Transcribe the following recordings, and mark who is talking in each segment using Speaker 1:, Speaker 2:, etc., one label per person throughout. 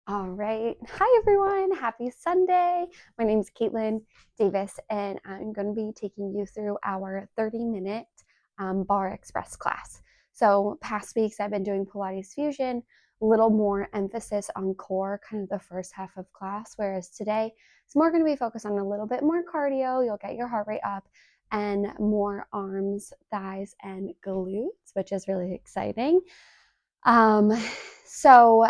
Speaker 1: All right. Hi, everyone. Happy Sunday. My name is Caitlin Davis, and I'm going to be taking you through our 30-minute Barre Express class. So, past weeks, I've been doing Pilates Fusion, a little more emphasis on core, kind of the first half of class, whereas today it's more going to be focused on a little bit more cardio. You'll get your heart rate up and more arms, thighs, and glutes, which is really exciting. Um, so,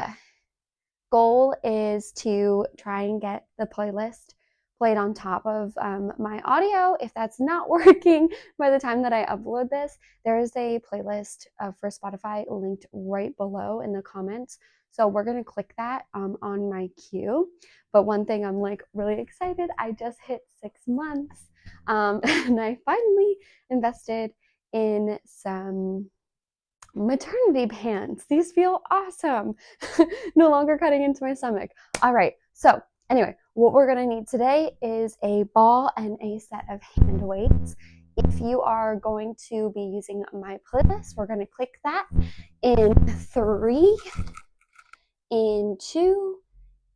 Speaker 1: goal is to try and get the playlist played on top of my audio. If that's not working by the time that I upload this, there is a playlist for Spotify linked right below in the comments. So we're going to click that on my queue. But one thing I'm like really excited, I just hit 6 months and I finally invested in some maternity pants. These feel awesome. No longer cutting into my stomach. All right. So anyway, what we're going to need today is a ball and a set of hand weights. If you are going to be using my playlist, we're going to click that in 3, in 2,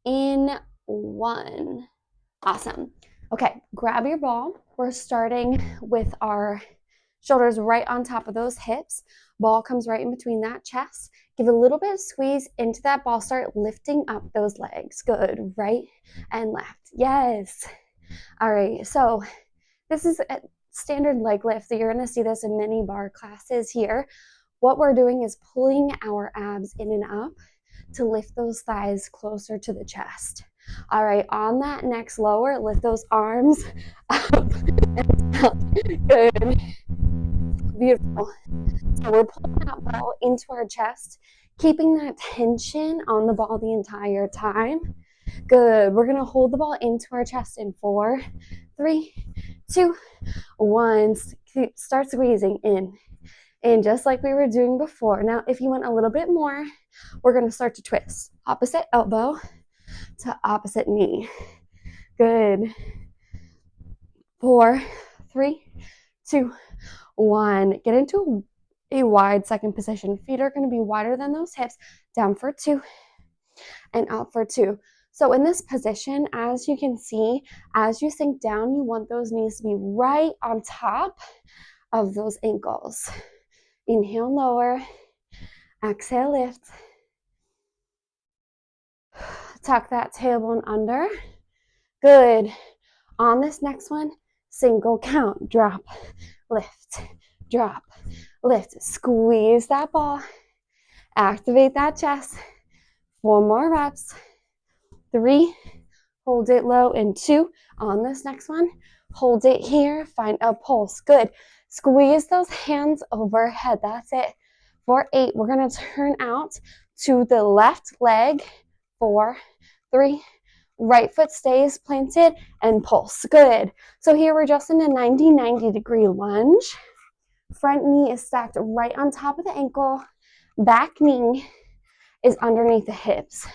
Speaker 1: in 1. Awesome. Okay, grab your ball. We're starting with our shoulders right on top of those hips. Ball comes right in between that chest. Give a little bit of squeeze into that ball. Start lifting up those legs. Good. Right and left. Yes. All right. So this is a standard leg lift. You're going to see this in many barre classes here. What we're doing is pulling our abs in and up to lift those thighs closer to the chest. All right, on that next lower, lift those arms up and down. Good. Beautiful. So we're pulling that ball into our chest, keeping that tension on the ball the entire time. Good. We're going to hold the ball into our chest in 4, 3, 2, 1. Start squeezing in. And just like we were doing before. Now, if you want a little bit more, we're going to start to twist. Opposite elbow to opposite knee. Good. 4, 3, 2, 1. Get into a wide second position. Feet are going to be wider than those hips. Down for 2 and up for 2. So in this position, as you can see, as you sink down, you want those knees to be right on top of those ankles. Inhale, lower. Exhale, lift. Tuck that tailbone under. Good. On this next one, single count. Drop, lift, drop, lift. Squeeze that ball. Activate that chest. 4 more reps. 3. Hold it low. And 2. On this next one, hold it here. Find a pulse. Good. Squeeze those hands overhead. That's it. For 8, we're going to turn out to the left leg. 4, 3, right foot stays planted and pulse. Good. So here we're just in a 90 degree lunge. Front knee is stacked right on top of the ankle. Back knee is underneath the hips.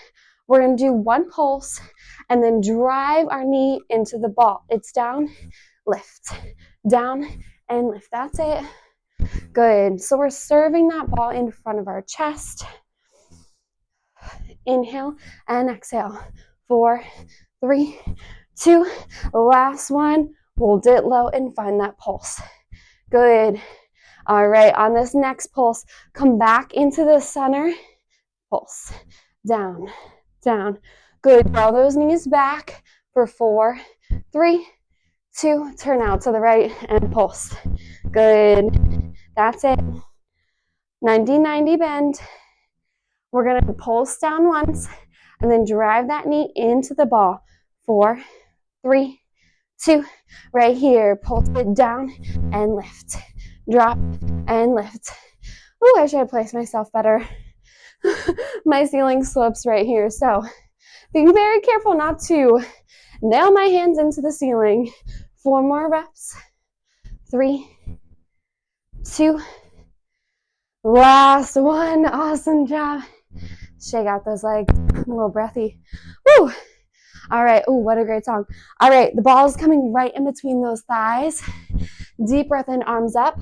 Speaker 1: We're going to do 1 pulse and then drive our knee into the ball. It's down, lift, down, and lift. That's it. Good. So we're serving that ball in front of our chest. Inhale and exhale. 4, 3, 2. Last one. Hold it low and find that pulse. Good. All right. On this next pulse, come back into the center. Pulse. Down, down. Good. Draw those knees back for 4, 3, 2. Turn out to the right and pulse. Good. That's it. 90 bend. We're going to pulse down once and then drive that knee into the ball. 4, 3, 2. Right here. Pulse it down and lift. Drop and lift. Oh, I should have placed myself better. My ceiling slopes right here. So be very careful not to nail my hands into the ceiling. 4 more reps. 3, 2. Last one. Awesome job. Shake out those legs. A little breathy. Woo. All right. Oh, what a great song. All right. The ball is coming right in between those thighs. Deep breath in, arms up.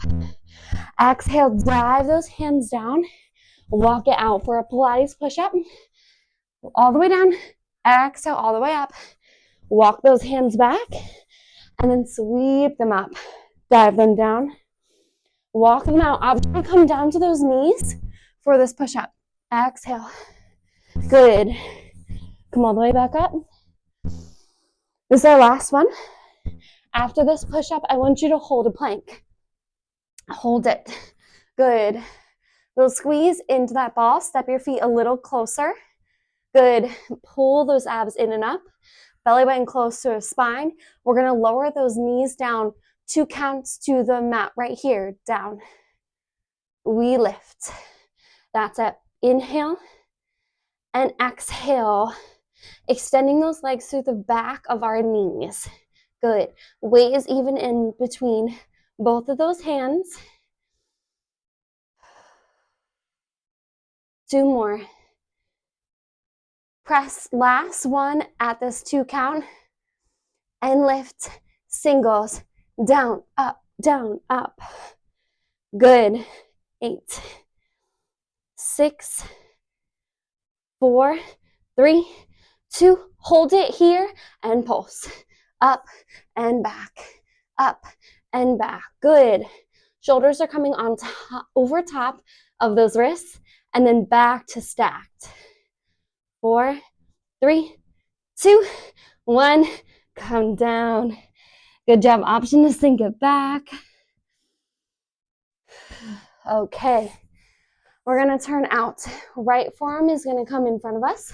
Speaker 1: Exhale, dive those hands down. Walk it out for a Pilates push-up. All the way down. Exhale all the way up. Walk those hands back and then sweep them up. Dive them down. Walk them out. I'm going to come down to those knees for this push-up. Exhale. Good. Come all the way back up. This is our last one. After this push-up, I want you to hold a plank. Hold it. Good. Little squeeze into that ball. Step your feet a little closer. Good. Pull those abs in and up. Belly button close to the spine. We're going to lower those knees down 2 counts to the mat right here. Down. We lift. That's it. Inhale and exhale. Extending those legs through the back of our knees. Good. Weight is even in between both of those hands. 2 more. Press last one at this 2 count and lift singles. Down, up, down, up. Good. 8, 6, 4, 3, 2. Hold it here and pulse. Up and back. Up and back. Good. Shoulders are coming on top, over top of those wrists and then back to stacked. 4, 3, 2, 1. Come down. Good job. Option to sink it back. Okay. We're going to turn out. Right forearm is going to come in front of us.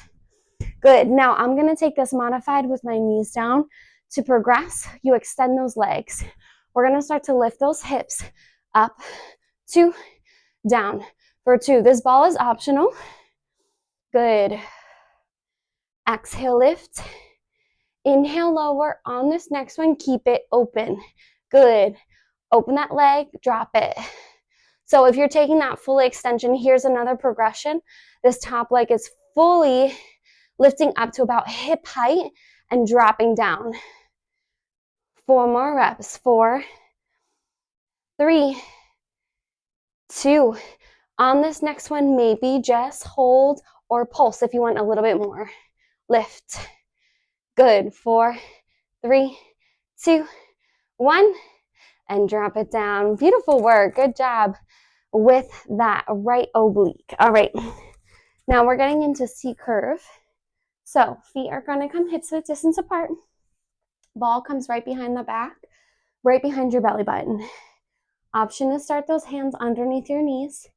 Speaker 1: Good. Now I'm going to take this modified with my knees down. To progress, you extend those legs. We're going to start to lift those hips up, 2, down. For 2, this ball is optional. Good. Exhale, lift. Inhale, lower. On this next one, keep it open. Good. Open that leg, drop it. So if you're taking that full extension, here's another progression. This top leg is fully lifting up to about hip height and dropping down. 4 more reps. 4, 3, 2. On this next one, maybe just hold or pulse if you want a little bit more. Lift. Good. 4, 3, 2, 1. And drop it down. Beautiful work. Good job with that right oblique. All right. Now we're getting into C curve. So feet are going to come hips width distance apart. Ball comes right behind the back, right behind your belly button. Option to start those hands underneath your knees.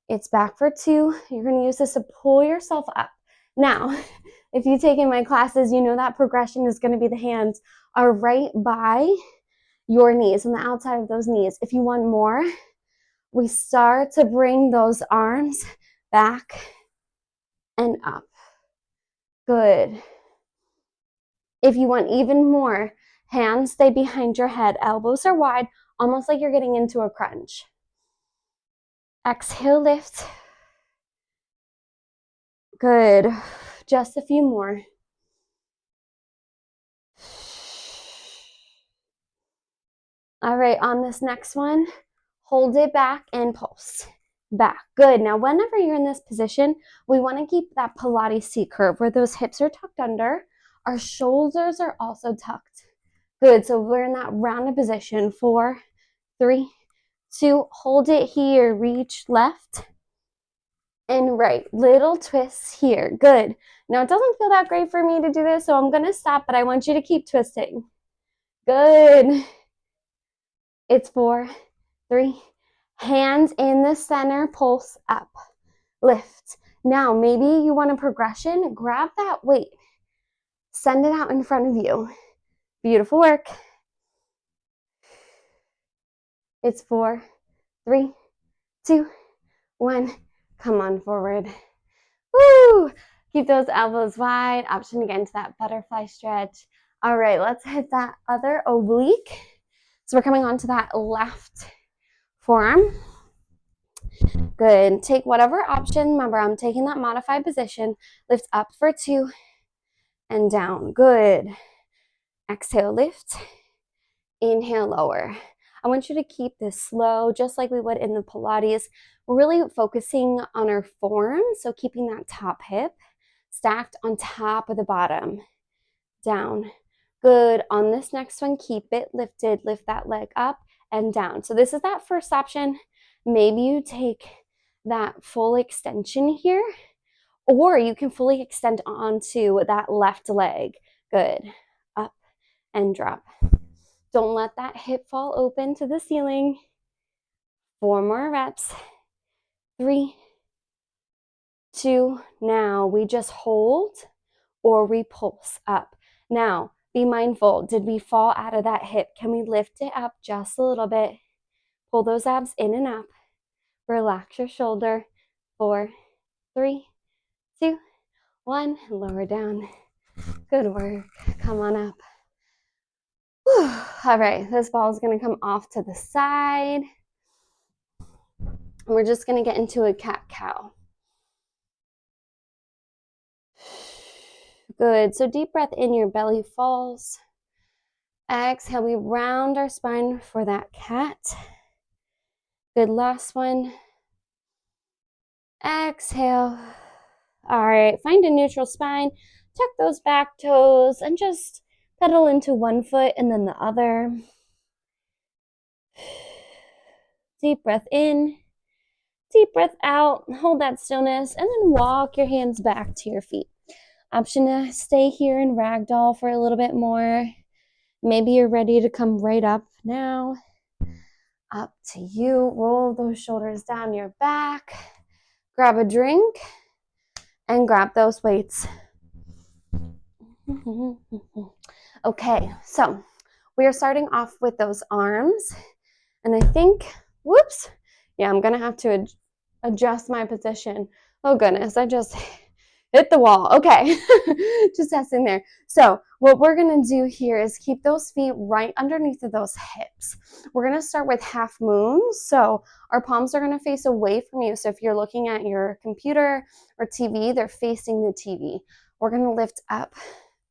Speaker 1: It's back for 2. You're going to use this to pull yourself up. Now, if you've taken my classes, you know that progression is going to be the hands are right by your knees, on the outside of those knees. If you want more, we start to bring those arms back and up. Good. If you want even more, hands stay behind your head. Elbows are wide, almost like you're getting into a crunch. Exhale, lift. Good. Just a few more. All right, on this next one, hold it back and pulse. Back. Good. Now, whenever you're in this position, we want to keep that Pilates C curve where those hips are tucked under. Our shoulders are also tucked. Good. So we're in that rounded position. 4, 3, 2. Hold it here. Reach left and right. Little twists here. Good. Now, it doesn't feel that great for me to do this, so I'm going to stop, but I want you to keep twisting. Good. It's 4, 3. Hands in the center, pulse up, lift. Now, maybe you want a progression, grab that weight, send it out in front of you. Beautiful work. It's 4, 3, 2, 1. Come on forward. Woo! Keep those elbows wide. Option again to that butterfly stretch. All right, let's hit that other oblique. So we're coming on to that left forearm. Good. Take whatever option. Remember, I'm taking that modified position. Lift up for 2 and down. Good. Exhale, lift. Inhale, lower. I want you to keep this slow, just like we would in the Pilates. We're really focusing on our form, so keeping that top hip. stacked on top of the bottom, down. Good. On this next one, keep it lifted. Lift that leg up and down. So this is that first option. Maybe you take that full extension here, or you can fully extend onto that left leg. Good. Up and drop. Don't let that hip fall open to the ceiling. 4 more reps. 3, 2, now we just hold or we pulse up. Now, be mindful, did we fall out of that hip? Can we lift it up just a little bit? Pull those abs in and up. Relax your shoulder. 4, 3, 2, 1, lower down. Good work. Come on up. Whew. All right, this ball is going to come off to the side. We're just going to get into a cat-cow. Good. So deep breath in, your belly falls. Exhale, we round our spine for that cat. Good. Last one. Exhale. All right. Find a neutral spine. Tuck those back toes and just pedal into one foot and then the other. Deep breath in. Deep breath out. Hold that stillness and then walk your hands back to your feet. Option to stay here in ragdoll for a little bit more. Maybe you're ready to come right up now. Up to you. Roll those shoulders down your back. Grab a drink and grab those weights. Okay, so we are starting off with those arms. And I think, whoops, yeah, I'm going to have to adjust my position. Oh goodness, I just hit the wall. Okay, just testing there. So what we're gonna do here is keep those feet right underneath of those hips. We're gonna start with half moons. So our palms are gonna face away from you. So if you're looking at your computer or TV, they're facing the TV. We're gonna lift up,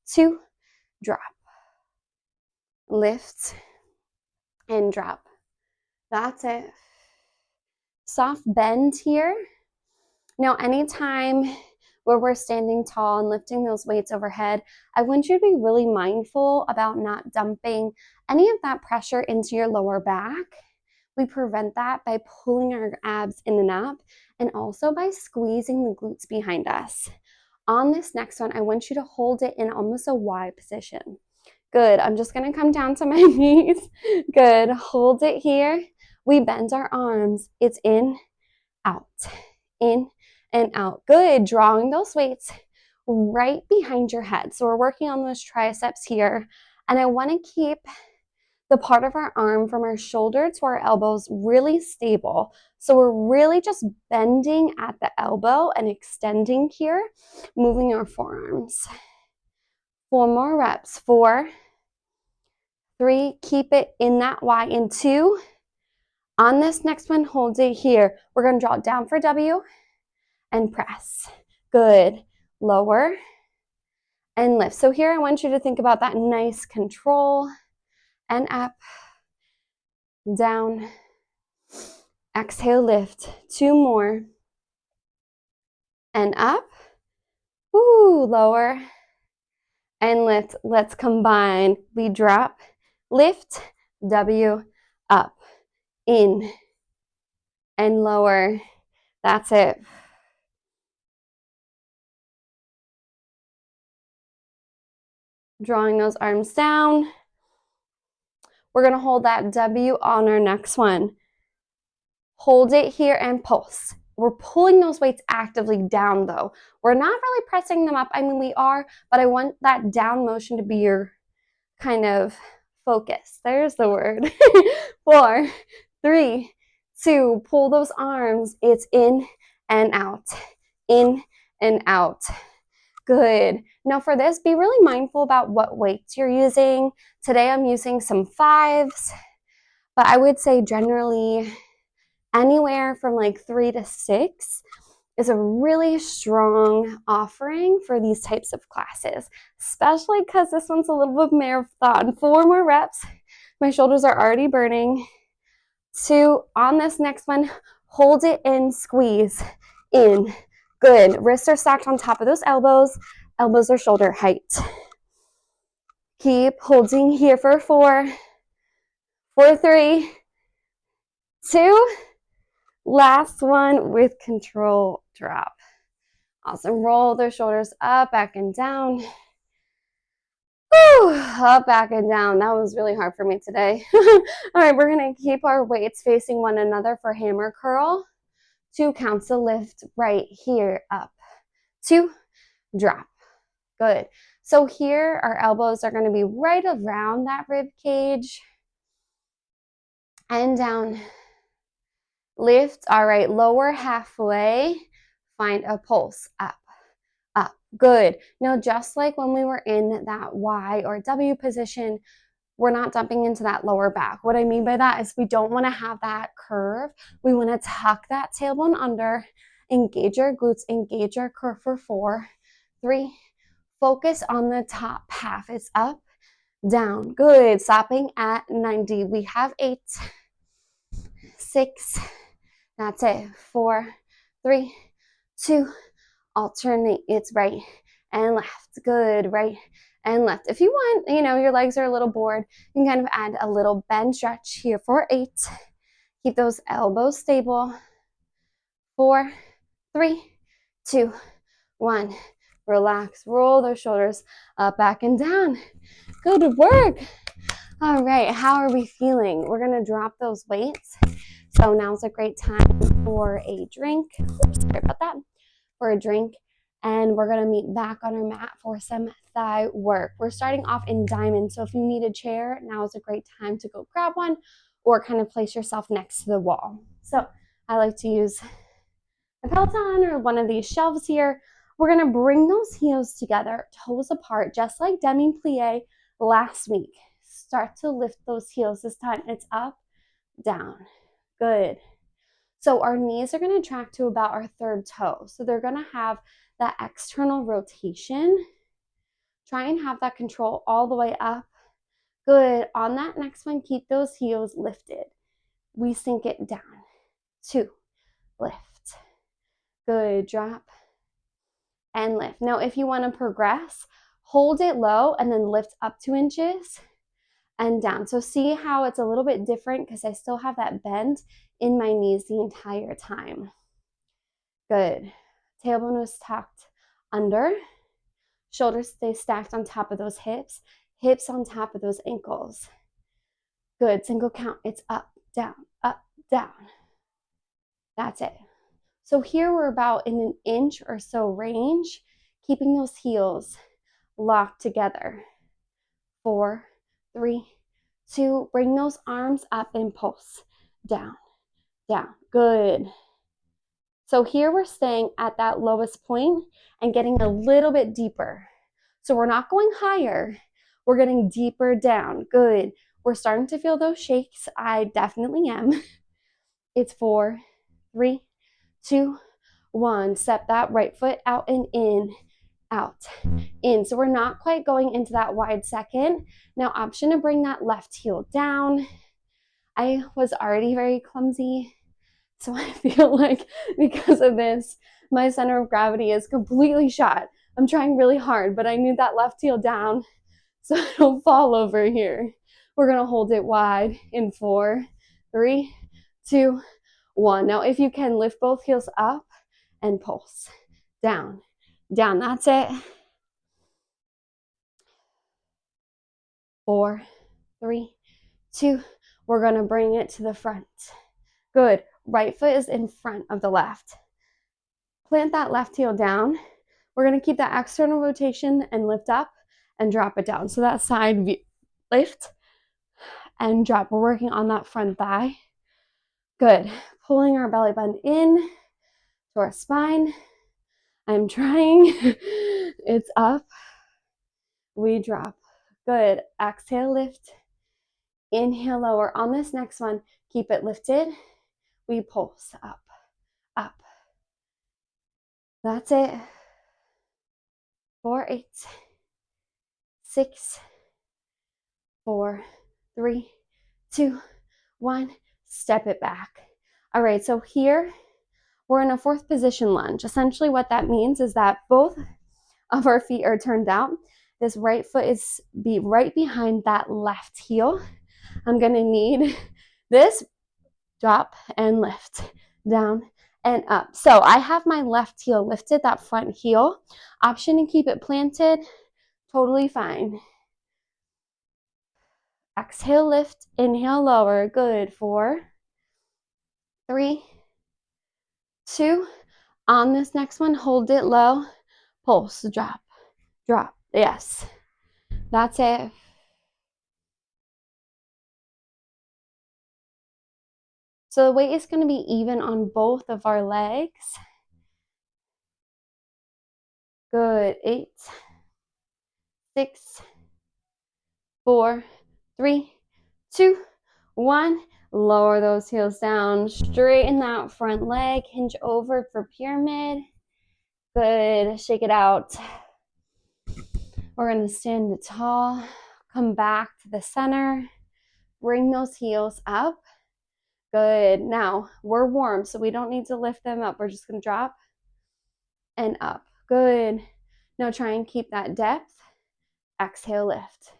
Speaker 1: 2, drop. Lift and drop. That's it. Soft bend here. Now, anytime where we're standing tall and lifting those weights overhead, I want you to be really mindful about not dumping any of that pressure into your lower back. We prevent that by pulling our abs in and up and also by squeezing the glutes behind us. On this next one, I want you to hold it in almost a Y position. Good. I'm just going to come down to my knees. Good. Hold it here. We bend our arms. It's in, out, in, and out. Good. Drawing those weights right behind your head. So we're working on those triceps here. And I want to keep the part of our arm from our shoulder to our elbows really stable. So we're really just bending at the elbow and extending here, moving our forearms. 4 more reps. 4, 3, keep it in that Y, in 2. On this next one, hold it here. We're going to draw it down for W and press. Good. Lower and lift. So here I want you to think about that nice control and up, down. Exhale, lift. 2 more. And up. Woo, lower and lift. Let's combine. We drop, lift, W, up, in, and lower. That's it. Drawing those arms down. We're going to hold that W on our next one. Hold it here and pulse. We're pulling those weights actively down though. We're not really pressing them up. I mean, we are, but I want that down motion to be your kind of focus. There's the word. 4, 3, 2, pull those arms. It's in and out, in and out. Good. Now for this, be really mindful about what weights you're using. Today I'm using some 5s, but I would say generally anywhere from like 3 to 6 is a really strong offering for these types of classes, especially because this one's a little bit marathon. 4 more reps. My shoulders are already burning. 2, on this next one, hold it and squeeze in. Good. Wrists are stacked on top of those elbows. Elbows are shoulder height. Keep holding here for 4, 3, 2. Last one with control, drop. Awesome. Roll those shoulders up, back and down. Whew, up, back and down. That was really hard for me today. All right, we're going to keep our weights facing one another for hammer curl. 2 counts to lift right here, up. 2, drop. Good. So here our elbows are going to be right around that rib cage and down. Lift. All right, lower halfway. Find a pulse, up, up. Good. Now, just like when we were in that Y or W position, we're not dumping into that lower back. What I mean by that is we don't want to have that curve. We want to tuck that tailbone under, engage our glutes, engage our curve for 4, 3. Focus on the top half. It's up, down. Good. Stopping at 90. We have 8, 6. That's it. 4, 3, 2. Alternate. It's right and left. Good. Right and left. If you want, your legs are a little bored, you can kind of add a little bend stretch here for 8. Keep those elbows stable. 4, 3, 2, 1. Relax. Roll those shoulders up, back, and down. Good work. All right. How are we feeling? We're going to drop those weights. So now's a great time for a drink. Oops, sorry about that. For a drink. And we're going to meet back on our mat for some thigh work. We're starting off in diamond. So if you need a chair, now is a great time to go grab one or kind of place yourself next to the wall. So I like to use a Peloton or one of these shelves here. We're going to bring those heels together, toes apart, just like demi-plie last week. Start to lift those heels. This time it's up, down. Good. So our knees are going to track to about our 3rd toe. So they're going to have that external rotation. Try and have that control all the way up. Good. On that next one, keep those heels lifted. We sink it down. 2, lift. Good. Drop and lift. Now, if you want to progress, hold it low and then lift up 2 inches and down. So see how it's a little bit different because I still have that bend in my knees the entire time. Good. Tailbone was tucked under. Shoulders stay stacked on top of those hips. Hips on top of those ankles. Good. Single count. It's up, down, up, down. That's it. So here we're about in an inch or so range, keeping those heels locked together. 4, 3, 2. Bring those arms up and pulse. Down, down. Good. So here we're staying at that lowest point and getting a little bit deeper. So we're not going higher. We're getting deeper down. Good. We're starting to feel those shakes. I definitely am. It's 4, 3, 2, 1. Step that right foot out and in, out, in. So we're not quite going into that wide second. Now, option to bring that left heel down. I was already very clumsy. So I feel like because of this, my center of gravity is completely shot. I'm trying really hard, but I need that left heel down so I don't fall over here. We're going to hold it wide in 4, 3, 2, 1. Now, if you can, lift both heels up and pulse. Down, down. That's it. 4, 3, 2. We're going to bring it to the front. Good. Right foot is in front of the left. Plant that left heel down. We're going to keep that external rotation and lift up and drop it down. So that side lift and drop. We're working on that front thigh. Good. Pulling our belly button in to our spine. I'm trying. It's up. We drop. Good. Exhale, lift. Inhale, lower. On this next one, keep it lifted. We pulse up, up. That's it. 4, 8, 6, 4, 3, 2, 1. Step it back. All right, so here We're in a fourth position lunge. Essentially what that means is that both of our feet are turned out. This right foot is right behind that left heel. I'm gonna need this drop and lift, down and up. So I have my left heel lifted, that front heel. Option to keep it planted, totally fine. Exhale, lift, inhale, lower. Good. 4, 3, 2. On this next one, hold it low. Pulse, drop, drop. Yes, that's it. So the weight is going to be even on both of our legs. Good. 8, 6, 4, 3, 2, 1. Lower those heels down. Straighten that front leg. Hinge over for pyramid. Good. Shake it out. We're going to stand tall. Come back to the center. Bring those heels up. Good. Now, we're warm, so we don't need to lift them up. We're just going to drop and up. Good. Now try and keep that depth. Exhale, lift.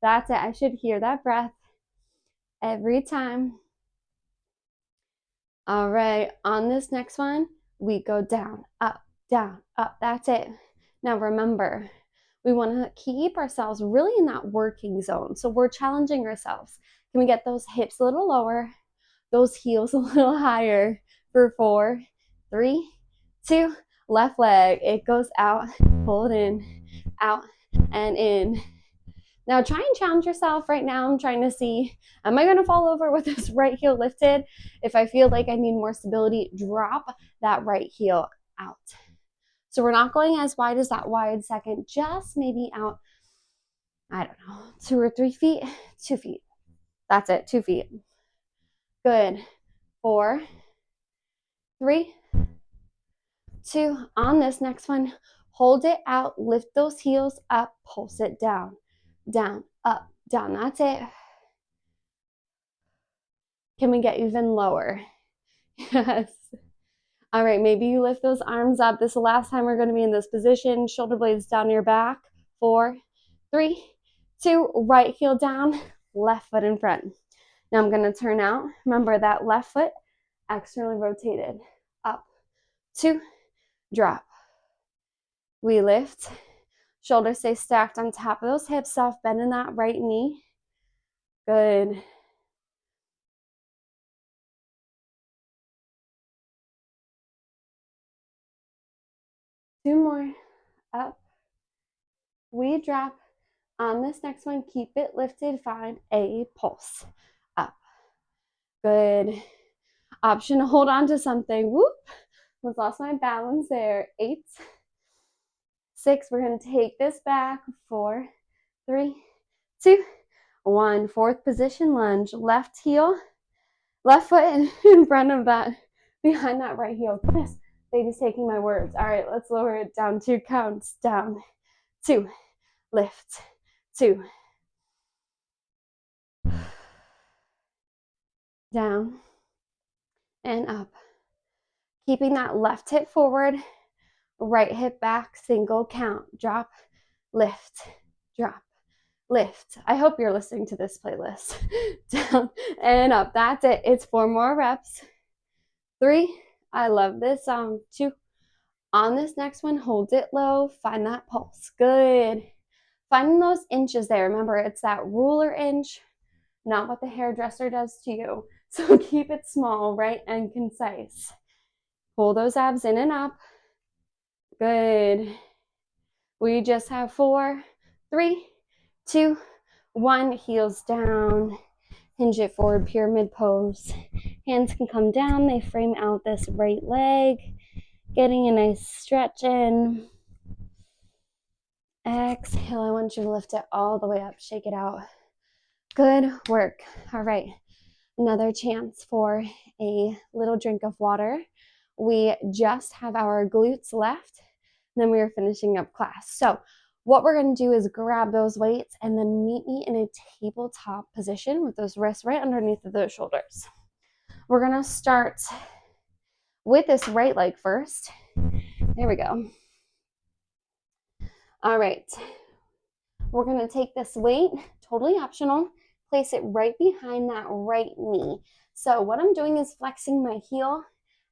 Speaker 1: That's it. I should hear that breath every time. All right. On this next one, we go down, up, down, up. That's it. Now remember, we want to keep ourselves really in that working zone. So we're challenging ourselves. Can we get those hips a little lower, those heels a little higher for 4, 3, 2, left leg. It goes out, pull it in, out and in. Now try and challenge yourself right now. I'm trying to see, am I going to fall over with this right heel lifted? If I feel like I need more stability, drop that right heel out. So we're not going as wide as that wide second, just maybe out, I don't know, 2 or 3 feet, 2 feet. That's it, 2 feet. Good. 4, 3, 2. On this next one, hold it out, lift those heels up, pulse it down, down, up, down. That's it. Can we get even lower? Yes. All right, maybe you lift those arms up. This is the last time we're going to be in this position. Shoulder blades down your back. 4, 3, 2. Right heel down, left foot in front. Now I'm going to turn out. Remember that left foot externally rotated. Up, 2, drop. We lift. Shoulders stay stacked on top of those hips, soft bend in that right knee. Good. Two more. Up. We drop. On this next one, keep it lifted. Find a pulse. Up. Good. Option to hold on to something. Whoop. Almost lost my balance there. 8, 6. We're going to take this back. 4, 3, 2, 1. Fourth position lunge. Left heel. Left foot in front of that, behind that right heel. Goodness, baby's taking my words. All right, let's lower it down. 2 counts. Down. 2. Lift. 2. Down. And up. Keeping that left hip forward, right hip back, single count. Drop, lift, drop, lift. I hope you're listening to this playlist. Down and up. That's it. It's 4 more reps. 3. I love this song. 2. On this next one, hold it low. Find that pulse. Good. Finding those inches there. Remember, it's that ruler inch, not what the hairdresser does to you. So keep it small, right, and concise. Pull those abs in and up. Good. We just have 4, 3, 2, 1. Heels down. Hinge it forward, pyramid pose. Hands can come down. They frame out this right leg. Getting a nice stretch in. Exhale. I want you to lift it all the way up. Shake it out. Good work. All right. Another chance for a little drink of water. We just have our glutes left. Then we are finishing up class. So what we're going to do is grab those weights and then meet me in a tabletop position with those wrists right underneath of those shoulders. We're gonna start with this right leg first. There we go. All right. We're gonna take this weight, totally optional, place it right behind that right knee. So what I'm doing is flexing my heel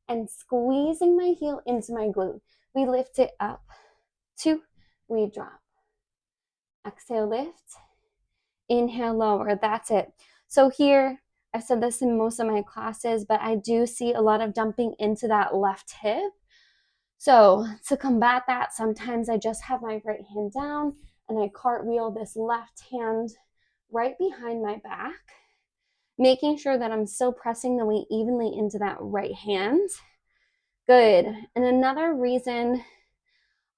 Speaker 1: and squeezing my heel into my glute. We lift it up, 2, we drop. Exhale, lift. Inhale, lower. That's it. So here, I've said this in most of my classes, but I do see a lot of dumping into that left hip. So to combat that, sometimes I just have my right hand down and I cartwheel this left hand right behind my back, making sure that I'm still pressing the weight evenly into that right hand. Good. And another reason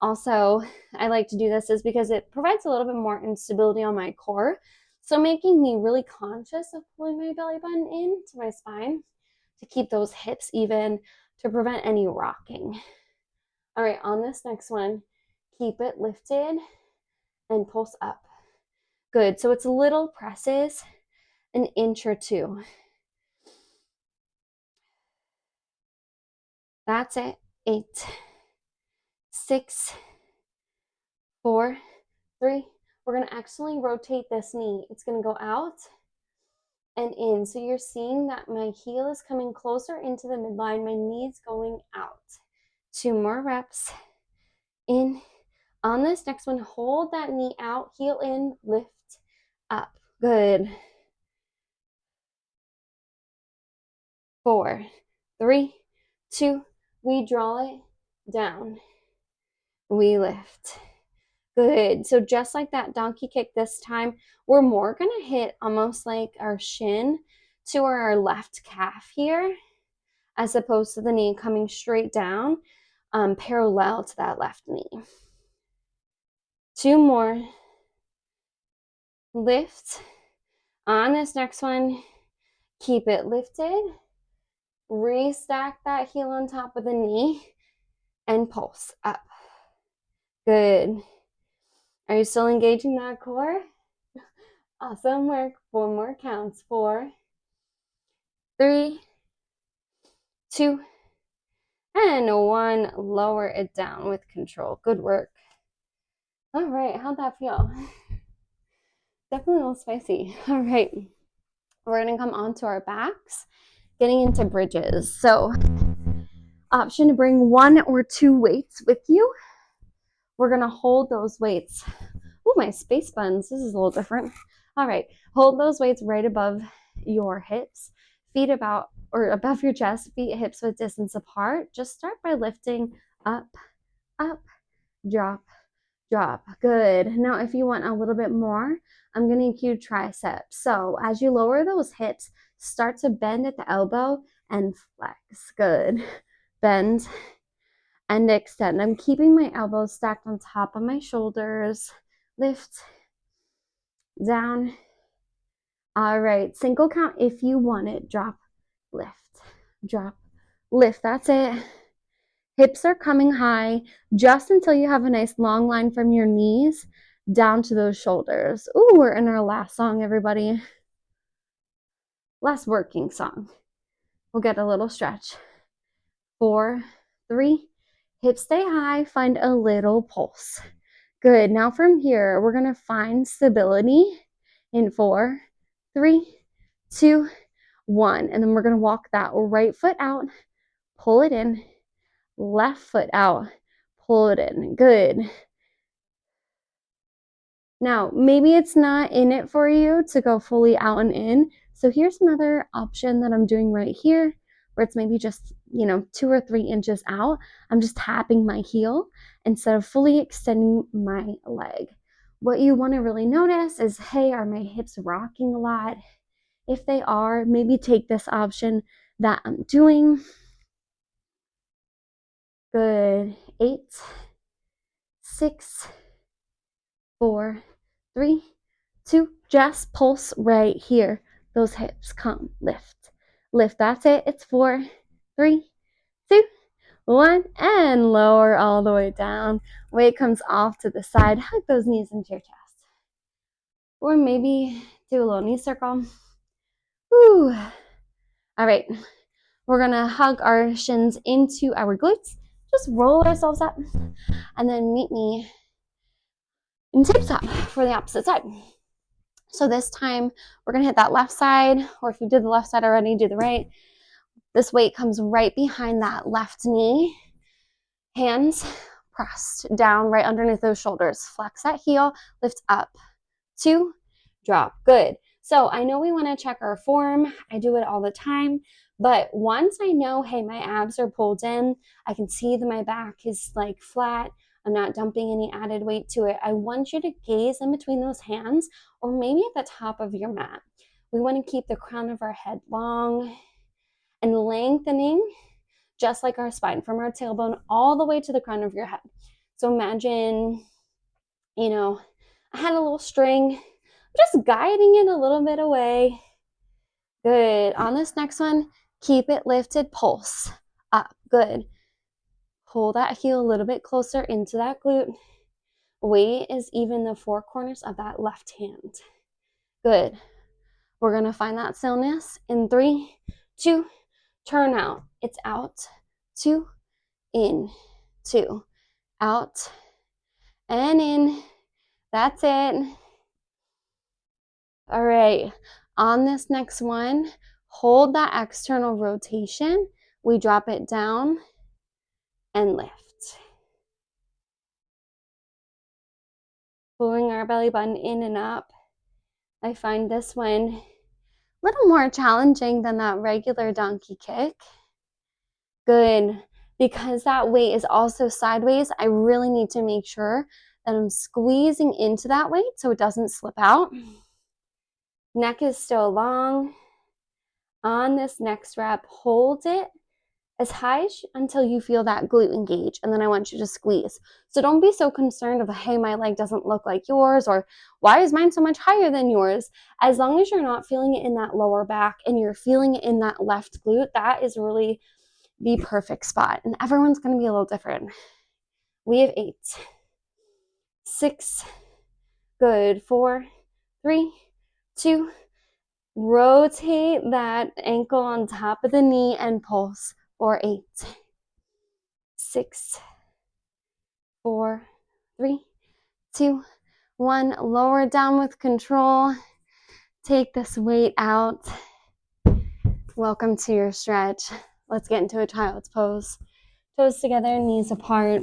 Speaker 1: also I like to do this is because it provides a little bit more instability on my core. So making me really conscious of pulling my belly button into my spine to keep those hips even, to prevent any rocking. All right, on this next one, keep it lifted and pulse up. Good. So it's little presses, an inch or two. That's it. 8, 6, 4, 3. We're going to accidentally rotate this knee. It's going to go out and in. So you're seeing that my heel is coming closer into the midline. My knee's going out. 2 more reps. In. On this next one, hold that knee out, heel in, lift up. Good. 4, 3, 2. We draw it down. We lift. Good. So just like that donkey kick this time, we're more going to hit almost like our shin to our left calf here, as opposed to the knee coming straight down, parallel to that left knee. 2 more. Lift. On this next one, keep it lifted. Restack that heel on top of the knee and pulse up. Good. Are you still engaging that core? Awesome work. 4 more counts. 4, 3, 2, and 1. Lower it down with control. Good work. All right, how'd that feel? Definitely a little spicy. All right, we're gonna come onto our backs, getting into bridges. So option to bring 1 or 2 weights with you. We're gonna hold those weights. Oh, my space buns, this is a little different. All right, hold those weights right above your hips, feet about or above your chest, feet hips width distance apart. Just start by lifting up, up, drop, drop. Good. Now, if you want a little bit more, I'm going to include triceps. So as you lower those hips, start to bend at the elbow and flex. Good. Bend and extend. I'm keeping my elbows stacked on top of my shoulders. Lift, down. All right, single count if you want it. Drop, lift, drop, lift. That's it. Hips are coming high just until you have a nice long line from your knees down to those shoulders. Ooh, we're in our last song, everybody. Last working song. We'll get a little stretch. 4, 3, hips stay high, find a little pulse. Good. Now from here, we're going to find stability in 4, 3, 2, 1. And then we're going to walk that right foot out, pull it in, left foot out, pull it in. Good. Now, maybe it's not in it for you to go fully out and in. So here's another option that I'm doing right here, where it's maybe just, 2 or 3 inches out. I'm just tapping my heel instead of fully extending my leg. What you want to really notice is, hey, are my hips rocking a lot? If they are, maybe take this option that I'm doing. Good. 8, 6, 4, 3, 2, just pulse right here. Those hips come, lift, lift. That's it. It's 4, 3, 2, 1, and lower all the way down. Weight comes off to the side. Hug those knees into your chest. Or maybe do a little knee circle. Woo. All right. We're gonna hug our shins into our glutes, just roll ourselves up, and then meet me in tabletop for the opposite side. So this time we're gonna hit that left side, or if you did the left side already, do the right. This weight comes right behind that left knee. Hands pressed down right underneath those shoulders. Flex that heel, lift up, 2, drop. Good. So I know we want to check our form. I do it all the time. But once I know, hey, my abs are pulled in, I can see that my back is like flat, I'm not dumping any added weight to it. I want you to gaze in between those hands, or maybe at the top of your mat. We want to keep the crown of our head long and lengthening, just like our spine, from our tailbone all the way to the crown of your head. So imagine, I had a little string, just guiding it a little bit away. Good. On this next one, keep it lifted, pulse up. Good. Pull that heel a little bit closer into that glute. Weight is even the 4 corners of that left hand. Good. We're going to find that stillness in 3, 2, turn out. It's out, 2, in, 2, out, and in. That's it. All right. On this next one, hold that external rotation. We drop it down and lift. Pulling our belly button in and up. I find this one a little more challenging than that regular donkey kick. Good. Because that weight is also sideways, I really need to make sure that I'm squeezing into that weight so it doesn't slip out. Neck is still long. On this next rep, hold it as high until you feel that glute engage, and then I want you to squeeze. So don't be so concerned of, hey, my leg doesn't look like yours, or why is mine so much higher than yours? As long as you're not feeling it in that lower back and you're feeling it in that left glute, that is really the perfect spot. And everyone's going to be a little different. We have 8, 6, good, 4, 3, 2, rotate that ankle on top of the knee and pulse for 8, 6, 4, 3, 2, 1. Lower down with control. Take this weight out. Welcome to your stretch. Let's get into a child's pose. Toes together, knees apart.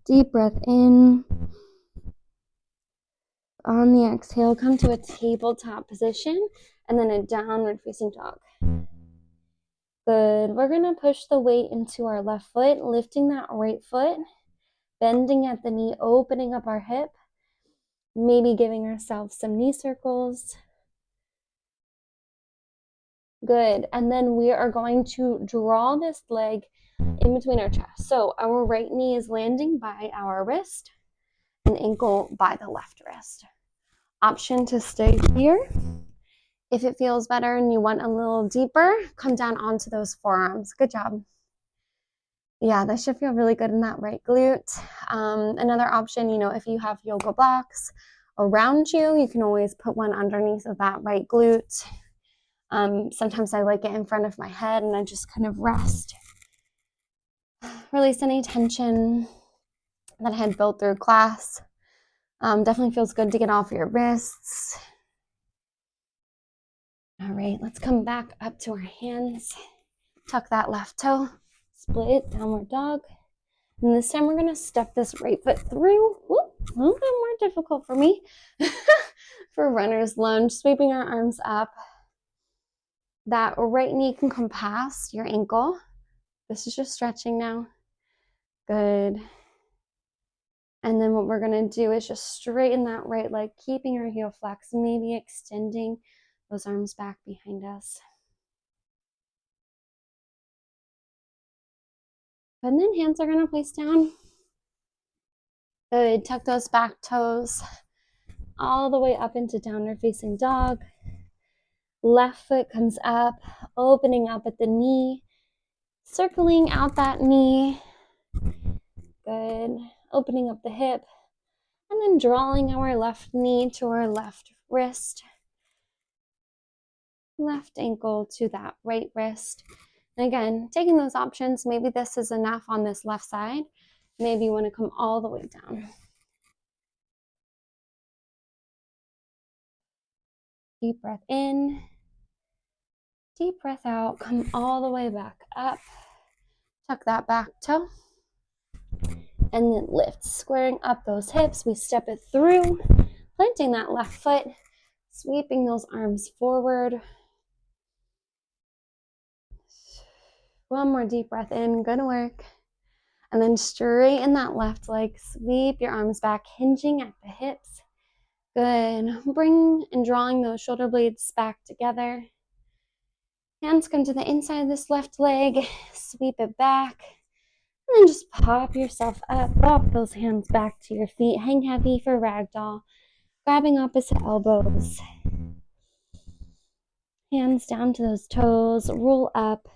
Speaker 1: Deep breath in. On the exhale, come to a tabletop position and then a downward facing dog. Good. We're going to push the weight into our left foot, lifting that right foot, bending at the knee, opening up our hip, maybe giving ourselves some knee circles. Good. And then we are going to draw this leg in between our chest. So our right knee is landing by our wrist and ankle by the left wrist. Option to stay here. If it feels better and you want a little deeper, come down onto those forearms. Good job. Yeah, that should feel really good in that right glute. Another option, if you have yoga blocks around you, you can always put one underneath of that right glute. Sometimes I like it in front of my head and I just kind of rest. Release any tension that I had built through class. Definitely feels good to get off your wrists. All right, let's come back up to our hands. Tuck that left toe, split, downward dog. And this time we're gonna step this right foot through. Whoop, a little bit more difficult for me. For runner's lunge, sweeping our arms up. That right knee can come past your ankle. This is just stretching now. Good. And then what we're gonna do is just straighten that right leg, keeping our heel flexed, maybe extending those arms back behind us. And then hands are gonna place down. Good, tuck those back toes all the way up into downward facing dog. Left foot comes up, opening up at the knee, circling out that knee. Good, opening up the hip. And then drawing our left knee to our left wrist, left ankle to that right wrist. And again, taking those options, maybe this is enough on this left side. Maybe you want to come all the way down. Deep breath in, deep breath out, come all the way back up. Tuck that back toe. And then lift, squaring up those hips. We step it through, planting that left foot, sweeping those arms forward. One more deep breath in, good work. And then straighten that left leg, sweep your arms back, hinging at the hips. Good. Bring and drawing those shoulder blades back together. Hands come to the inside of this left leg, sweep it back. And then just pop yourself up, walk those hands back to your feet, hang heavy for ragdoll, grabbing opposite elbows. Hands down to those toes, roll up,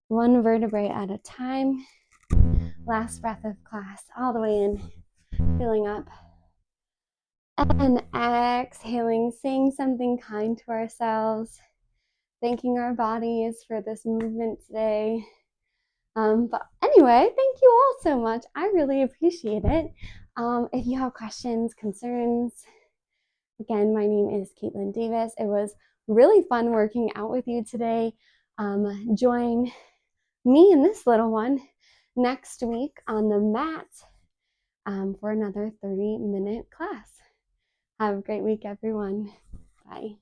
Speaker 1: one vertebrae at a time. Last breath of class, all the way in, filling up. And exhaling, saying something kind to ourselves, thanking our bodies for this movement today. But anyway, thank you all so much. I really appreciate it. If you have questions, concerns, again, my name is Caitlin Davis. It was really fun working out with you today. Join me and this little one next week on the mat for another 30-minute class. Have a great week, everyone. Bye.